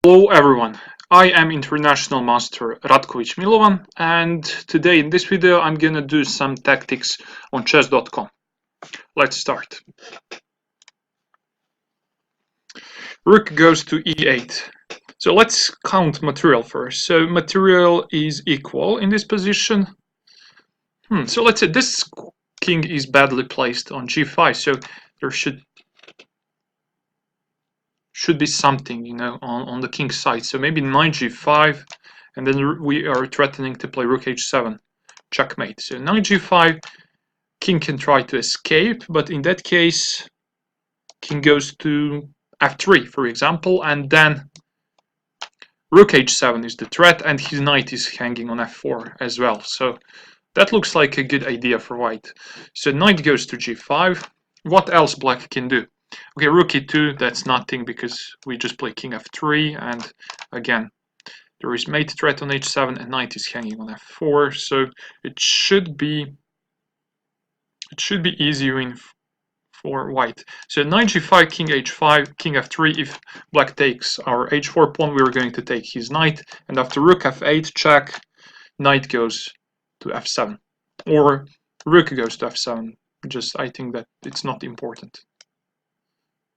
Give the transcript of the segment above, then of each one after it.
Hello everyone, I am International Master Ratkovic Milovan, and today in this video I'm gonna do some tactics on chess.com. Let's start. Rook goes to e8. So let's count material first. So material is equal in this position. So let's say this king is badly placed on g5, so there should be something, you know, on the king's side. So maybe knight g5, and then we are threatening to play rook h7, checkmate. So knight g5, king can try to escape, but in that case, king goes to f3, for example, and then rook h7 is the threat, and his knight is hanging on f4 as well. So that looks like a good idea for white. So knight goes to g5. What else black can do? Okay, rook e2, that's nothing because we just play king f3, and again, there is mate threat on h7 and knight is hanging on f4, so it should be easy win for white. So knight g5, king h5, king f3. If black takes our h4 pawn, we're going to take his knight, and after rook f8 check, knight goes to f7, or rook goes to f7. Just I think that it's not important.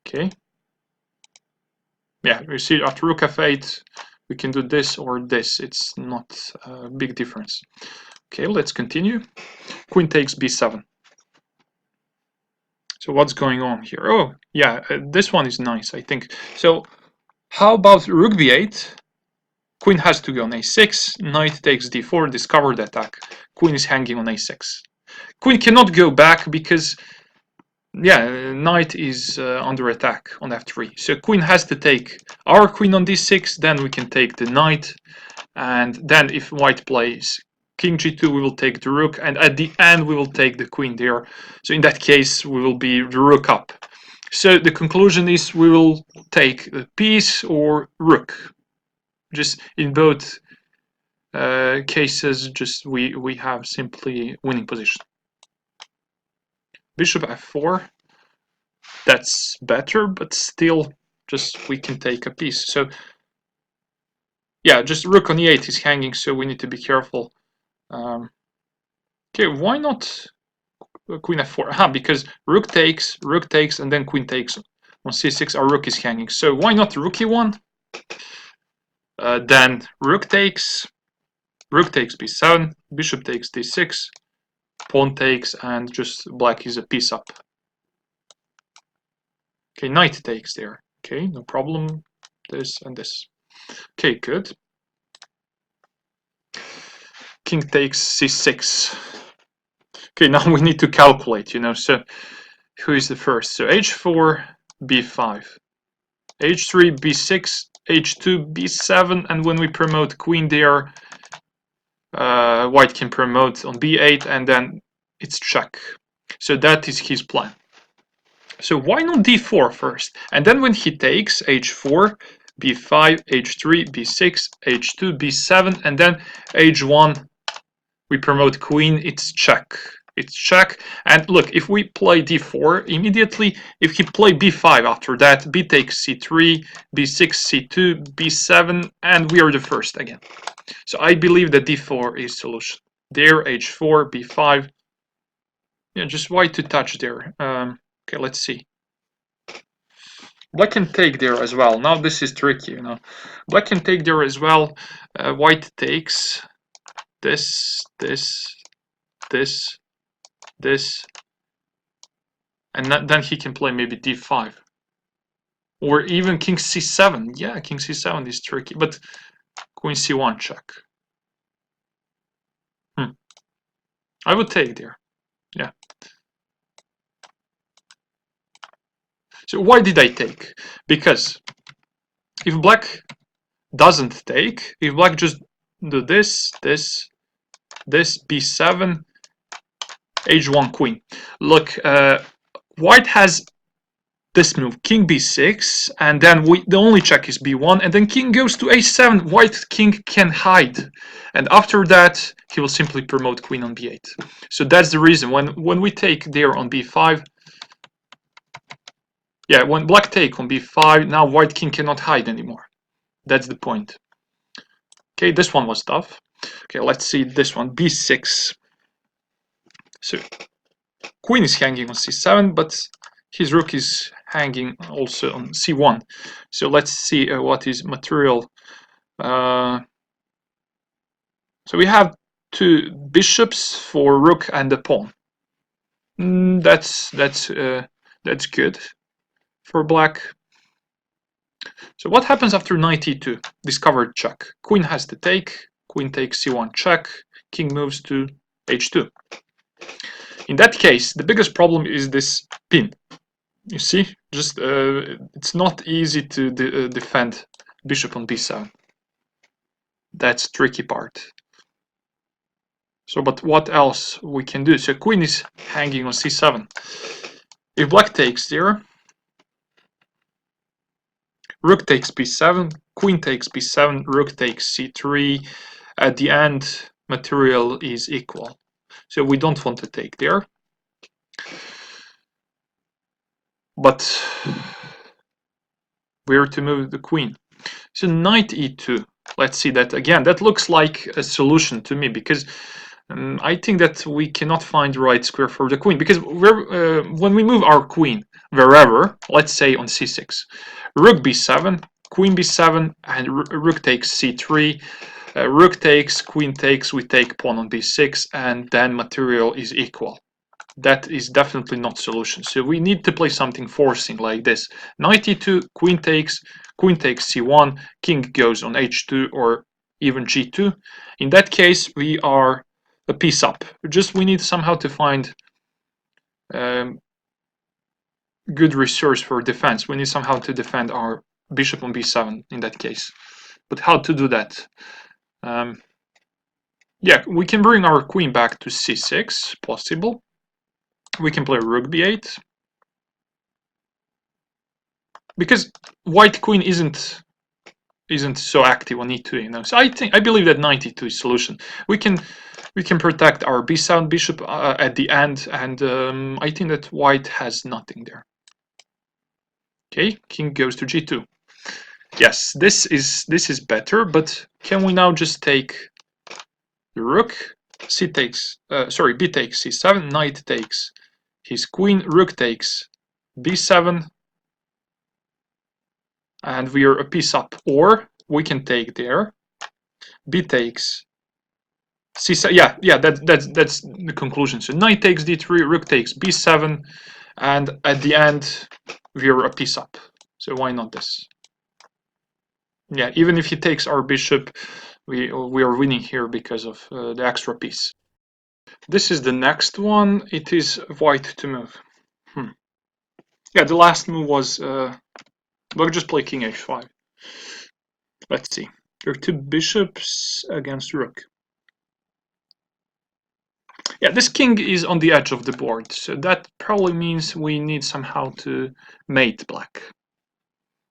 Okay. Yeah, you see after rook f8 we can do this or this. It's not a big difference. Okay, let's continue. Queen takes b7. So what's going on here? Oh, yeah, this one is nice, I think. So how about rook b8? Queen has to go on a6. Knight takes d4, discovered attack. Queen is hanging on a6. Queen cannot go back because, yeah, knight is under attack on f3. So queen has to take our queen on d6, then we can take the knight, and then if white plays king g2, we will take the rook, and at the end we will take the queen there. So in that case, we will be the rook up. So the conclusion is we will take a piece or rook. Just in both cases, just we have simply winning position. Bishop f4. That's better, but still, just we can take a piece. So yeah, just rook on e8 is hanging, so we need to be careful. Okay, why not queen f4? Because rook takes, and then queen takes on c6. Our rook is hanging, so why not rook e1? Then rook takes b7, bishop takes d6, pawn takes, and just black is a piece up. Okay, knight takes there. Okay, no problem. This and this. Okay, good. King takes c6. Okay, now we need to calculate, you know, so who is the first? So h4, b5, h3, b6, h2, b7, and when we promote queen there, white can promote on b8, and then it's check. So that is his plan. So why not d4 first? And then when he takes h4, b5, h3, b6, h2, b7, and then h1, we promote queen, it's check. It's check. And look, if we play d4 immediately, if he play b5 after that, b takes c3, b6, c2, b7, and we are the first again. So I believe that d4 is solution. There, h4, b5. Yeah, just white to touch there. Okay, let's see. Black can take there as well. Now this is tricky, you know. Black can take there as well. White takes this, and then he can play maybe d5. Or even king c7. Yeah, king c7 is tricky, but queen c1 check. I would take there. Yeah. So why did I take? Because if black doesn't take, if black just do this, b7, h1 queen. Look, white has this move, king b6, and then the only check is b1, and then king goes to h7. White king can hide, and after that he will simply promote queen on b8. So that's the reason when we take there on b5, Yeah, when black take on b5, now white king cannot hide anymore. That's the point. Okay, this one was tough. Okay, let's see this one, b6. So queen is hanging on c7, but his rook is hanging also on c1. So let's see what is material. So we have two bishops for rook and a pawn. That's good for black. So what happens after knight e2? Discovered check. Queen has to take. Queen takes c1 check. King moves to h2. In that case, the biggest problem is this pin. You see, just it's not easy to defend bishop on b7. That's tricky part. So, but what else we can do? So queen is hanging on c7. If black takes there, rook takes b7, queen takes b7, rook takes c3. At the end, material is equal. So we don't want to take there. But where to move the queen? So knight e2. Let's see that again. That looks like a solution to me because I think that we cannot find the right square for the queen because when we move our queen wherever, let's say on c6, rook b7, queen b7, and rook takes c3, rook takes, queen takes, we take pawn on b6, and then material is equal. That is definitely not solution. So we need to play something forcing like this. Knight e2, queen takes c1, king goes on h2 or even g2. In that case, we are a piece up. Just we need somehow to find good resource for defense. We need somehow to defend our bishop on b7 in that case. But how to do that? Yeah, we can bring our queen back to c6, possible. We can play rook b8. Because white queen isn't so active on e2, you know. So I believe that knight e2 is solution. We can protect our b7 bishop at the end, and I think that white has nothing there. Okay, king goes to g2. Yes, this is better, but can we now just take the rook? B takes c7, knight takes his queen, rook takes b7, and we are a piece up. Or we can take there, b takes c7. Yeah, that's the conclusion. So knight takes d3, rook takes b7, and at the end we're a piece up. So why not this? Yeah, even if he takes our bishop, we are winning here because of the extra piece. This is the next one. It is white to move. Yeah, the last move was we'll just play king h5. Let's see. There are two bishops against rook. Yeah, this king is on the edge of the board, so that probably means we need somehow to mate black.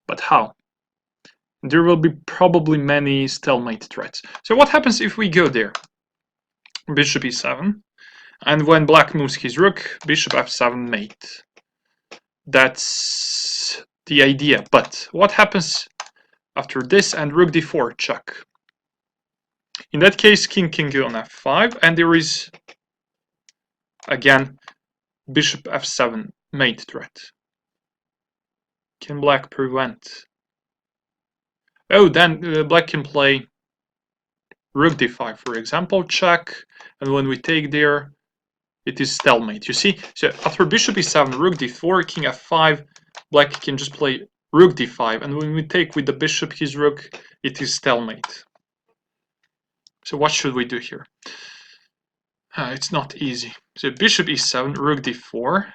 But how? There will be probably many stalemate threats. So what happens if we go there? Bishop e7, and when black moves his rook, bishop f7 mate. That's the idea. But what happens after this and rook d4 check? In that case, king can go on f5, and there is again bishop f7 mate threat. Can black prevent? Oh, then black can play rook d5, for example, check, and when we take there, it is stalemate. You see, so after bishop e7, rook d4, king f5, black can just play rook d5, and when we take with the bishop his rook, it is stalemate. So what should we do here? It's not easy. So bishop e7, rook d4.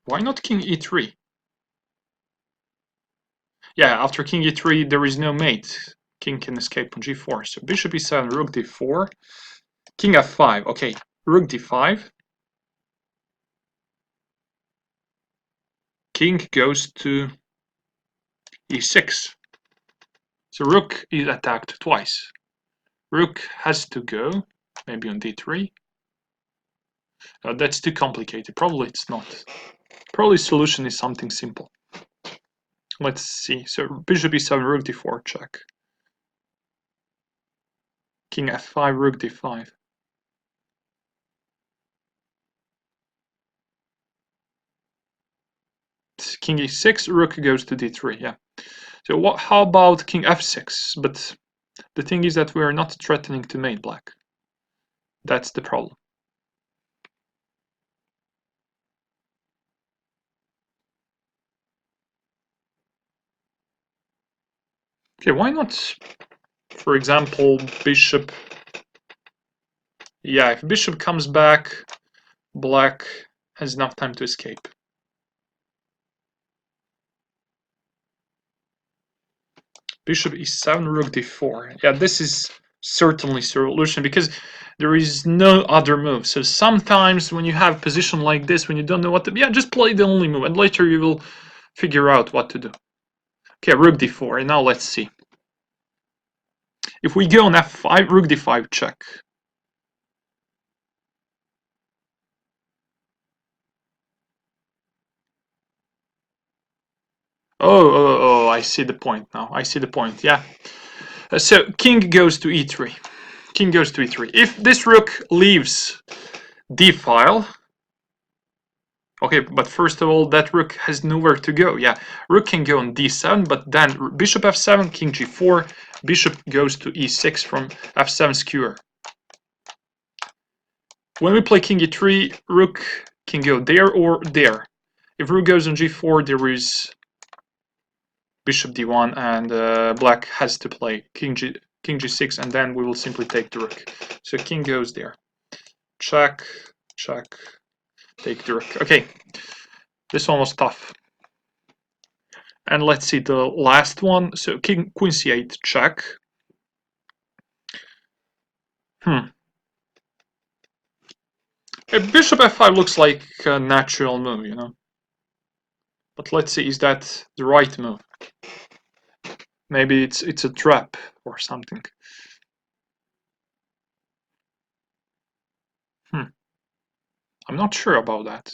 Why not king e3? Yeah, after king e3, there is no mate. King can escape on g4. So bishop e7, rook d4, king f5. Okay, rook d5. King goes to e6. So rook is attacked twice. Rook has to go, maybe on d3. That's too complicated. Probably it's not. Probably the solution is something simple. Let's see. So bishop e7, rook d4, check. King f5, rook d5. King e6, rook goes to d3, yeah. So what? How about king f6? But the thing is that we are not threatening to mate black. That's the problem. Okay, why not, for example, bishop... Yeah, if bishop comes back, black has enough time to escape. Bishop e7, rook d4. Yeah, this is certainly solution because there is no other move. So sometimes when you have position like this, when you don't know what to... Yeah, just play the only move and later you will figure out what to do. Okay, rook d4, and now let's see. If we go on f5, rook d5 check. Oh, I see the point now. I see the point, yeah. So king goes to e3. King goes to e3. If this rook leaves d-file, okay, but first of all, that rook has nowhere to go. Yeah, rook can go on d7, but then bishop f7, king g4, bishop goes to e6 from f7 skewer. When we play king e3, rook can go there or there. If rook goes on g4, there is bishop d1, and black has to play king g6, and then we will simply take the rook. So king goes there. Check, check, take the rook. Okay, this one was tough. And let's see the last one. So king queen c8 check. Bishop f5 looks like a natural move, you know. But let's see, is that the right move? Maybe it's a trap or something. I'm not sure about that.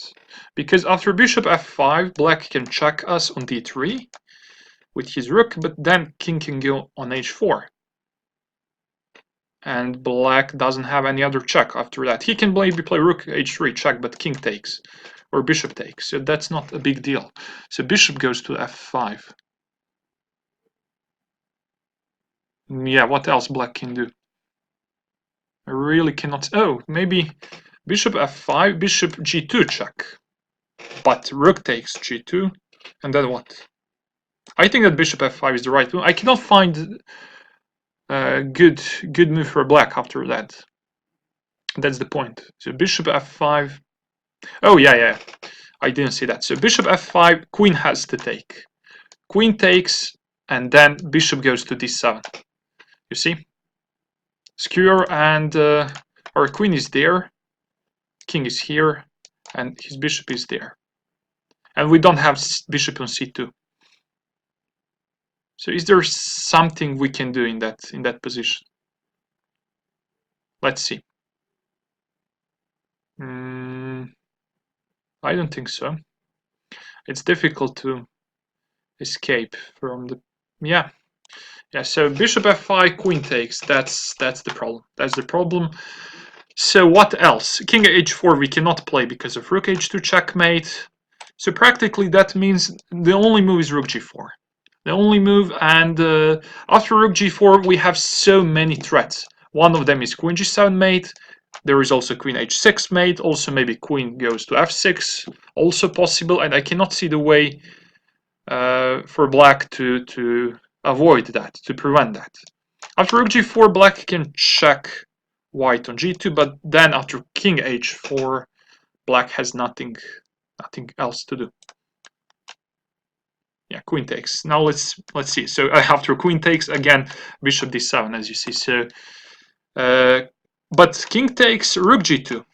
Because after bishop f5, black can check us on d3 with his rook, but then king can go on h4. And black doesn't have any other check after that. He can maybe play rook h3 check, but king takes, or bishop takes. So that's not a big deal. So bishop goes to f5. Yeah, what else black can do? I really cannot... Oh, maybe bishop f5, bishop g2 check. But rook takes g2, and then what? I think that bishop f5 is the right move. I cannot find a good move for black after that. That's the point. So bishop f5. Oh, yeah. I didn't see that. So bishop f5, queen has to take. Queen takes, and then bishop goes to d7. You see? Skewer, and our queen is there. King is here, and his bishop is there. And we don't have bishop on c2. So is there something we can do in that position? Let's see. I don't think so. It's difficult to escape from the... Yeah. So bishop f5, queen takes. That's the problem. That's the problem. So what else? King h4 we cannot play because of rook h2 checkmate. So practically that means the only move is rook g4. The only move, and after rook g4 we have so many threats. One of them is queen g7 mate. There is also queen h6 mate. Also maybe queen goes to f6. Also possible, and I cannot see the way for black to avoid that, to prevent that. After rook g4, black can check white on g2, but then after king h4, black has nothing else to do. Yeah, queen takes. Now let's see. So after queen takes, again bishop d7, as you see. So but king takes, rook g2.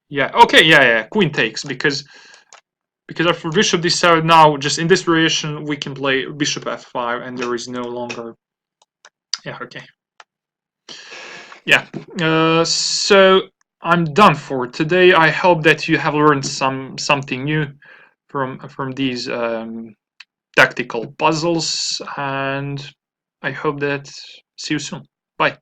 Yeah, okay, yeah, queen takes, because after bishop d7, now just in this variation we can play bishop f5, and there is no longer... Yeah, okay. Yeah, so I'm done for today. I hope that you have learned something new from these tactical puzzles, and I hope that see you soon. Bye.